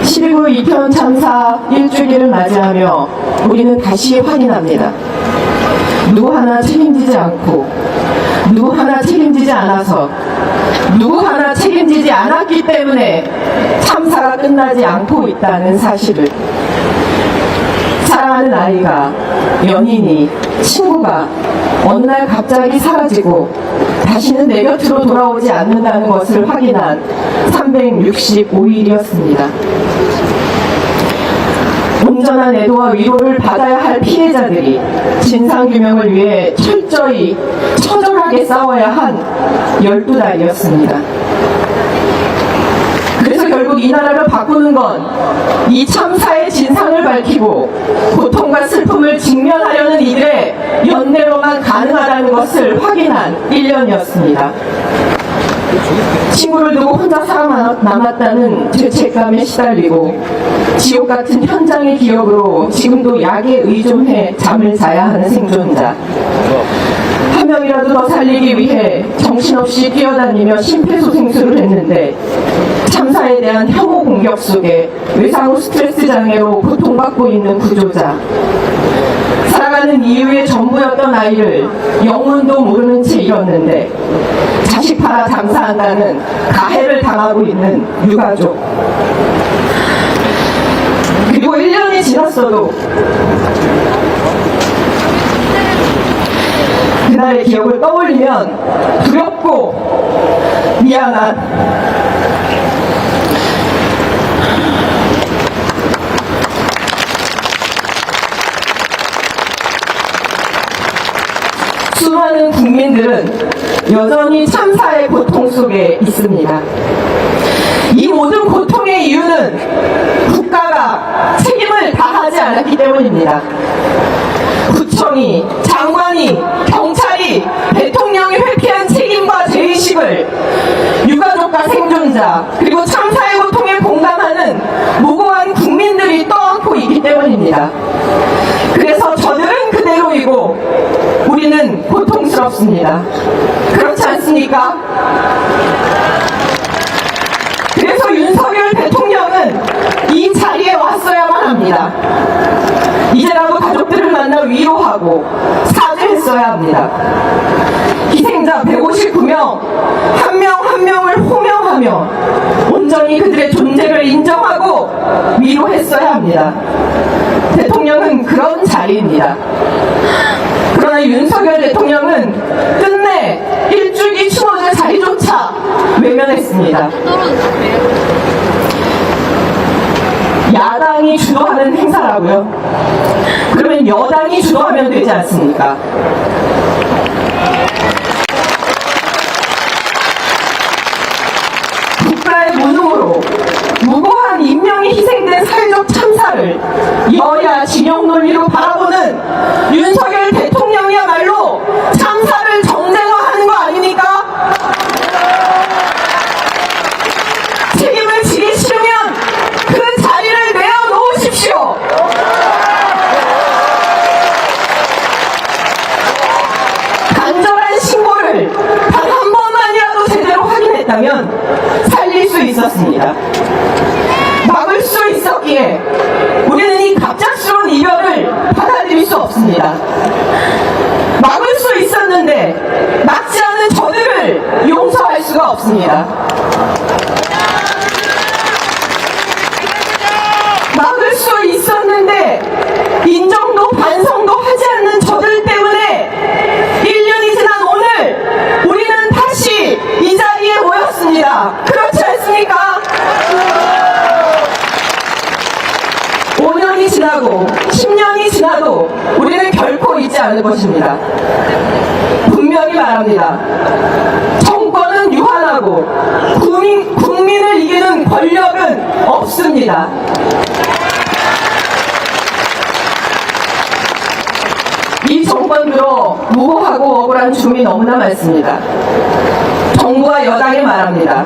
12.9 이태원 참사 1주기를 맞이하며 우리는 다시 확인합니다. 누구 하나 책임지지 않고, 누구 하나 책임지지 않아서, 누구 하나 책임지지 않았기 때문에 참사가 끝나지 않고 있다는 사실을. 사랑하는 아이가, 연인이, 친구가 어느 날 갑자기 사라지고 다시는 내 곁으로 돌아오지 않는다는 것을 확인한 365일이었습니다. 온전한 애도와 위로를 받아야 할 피해자들이 진상규명을 위해 철저히 처절하게 싸워야 한 12달이었습니다. 그래서 결국 이 나라를 바꾸는 건 이 참사의 진상을 밝히고 고통과 슬픔을 직면하려는 이들의 연대로만 가능하다는 것을 확인한 1년이었습니다. 친구를 두고 혼자 살아남았다는 죄책감에 시달리고 지옥 같은 현장의 기억으로 지금도 약에 의존해 잠을 자야 하는 생존자. 한 명이라도 더 살리기 위해 정신없이 뛰어다니며 심폐소생술을 했는데 참사에 대한 혐오 공격 속에 외상후 스트레스 장애로 고통받고 있는 구조자. 살아가는 이유의 전부였던 아이를 영문도 모르는 채 잃었는데 자식 팔아 장사한다는 가해를 당하고 있는 유가족. 그리고 1년이 지났어도 그날의 기억을 떠올리면 두렵고 미안한 수많은 국민들은 여전히 참사의 고통 속에 있습니다. 이 모든 고통의 이유는 국가가 책임을 다하지 않았기 때문입니다. 구청이, 장관이, 경찰이, 대통령이 회피한 책임과 죄의식을 유가족과 생존자, 그리고 참사의 고통에 공감하는 무고한 국민들이 떠안고 있기 때문입니다. 그래서 저들은 그대로이고 우리는 고통스럽습니다. 그렇지 않습니까? 그래서 윤석열 대통령은 이 자리에 왔어야만 합니다. 이제라도 가족들을 만나 위로하고 사죄했어야 합니다. 희생자 159명, 한 명 한 명을 호명하며 온전히 그들의 존재를 인정하고 위로했어야 합니다. 대통령은 그런 자리입니다. 그러나 윤석열 대통령은 끝내 1주기 추모제 자리조차 외면했습니다. 야당이 주도하는 행사라고요? 그러면 여당이 주도하면 되지 않습니까? 국가의 무능으로 무고한 인명이 희생된 사회적 참사를 여야 진영 논리로 바라보는 윤석열 대통령이야말로 참사를 정쟁화하는 거 아닙니까? 책임을 지기 싫으면 그 자리를 내어놓으십시오. 간절한 신고를 단 한 번만이라도 제대로 확인했다면 살릴 수 있었습니다. 막을 수 있었기에 우리는 이 갑작스러운 이별을 받아들일 수 없습니다. 막을 수 있었는데 막지 않은 저들을 용서할 수가 없습니다. 막을 수 있었는데 인정도 반성도 하지 않는 저들 때문에 1년이 지난 오늘 우리는 다시 이 자리에 모였습니다. 그렇지 않습니까? 5년이 지나고 10년이 지나도 우리는 결코 잊지 않을 것입니다. 분명히 말합니다. 정권은 유한하고 국민을 이기는 권력은 없습니다. 이 정권 들어 무고하고 억울한 죽음이 너무나 많습니다. 정부와 여당에 말합니다.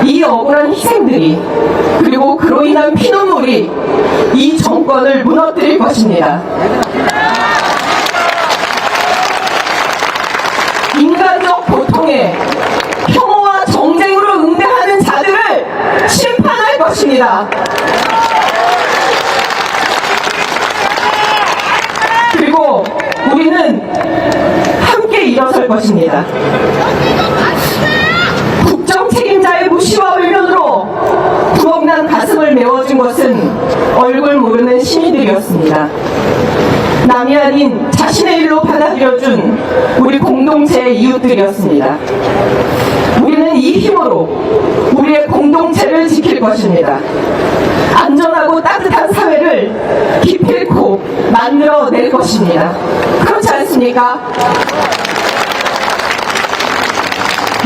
이 억울한 희생들이 그리고 그로 인한 피눈물이 이 정권을 무너뜨릴 것입니다. 인간적 고통에 혐오와 정쟁으로 응대하는 자들을 심판할 것입니다. 것입니다. 그리고 우리는 함께 일어설 것입니다. 국정 책임자의 무시와 외면으로 구멍난 가슴을 메워준 것은 얼굴 모르는 시민들이었습니다. 남이 아닌 자신의 일로 받아들여준 우리 공동체의 이웃들이었습니다. 우리는 이 힘으로 우리의 공동체를 지킬 것입니다. 안전하고 따뜻한 사회를 기필코 만들어낼 것입니다. 그렇지 않습니까?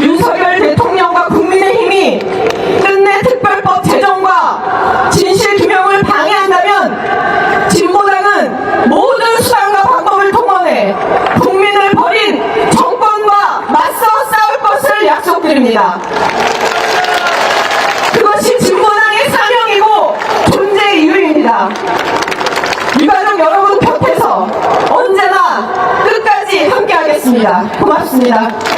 윤석열 대통령과 국민의힘이 끝내 특별법 제정과 진실규명을 방해한다면 진보당은 모든 수단과 방법을 동원해 국민을 버린 정권과 맞서 싸울 것을 약속드립니다. 그것이 진보당의 사명이고 존재 이유입니다. 유가족 여러분 곁에서 언제나 끝까지 함께하겠습니다. 고맙습니다.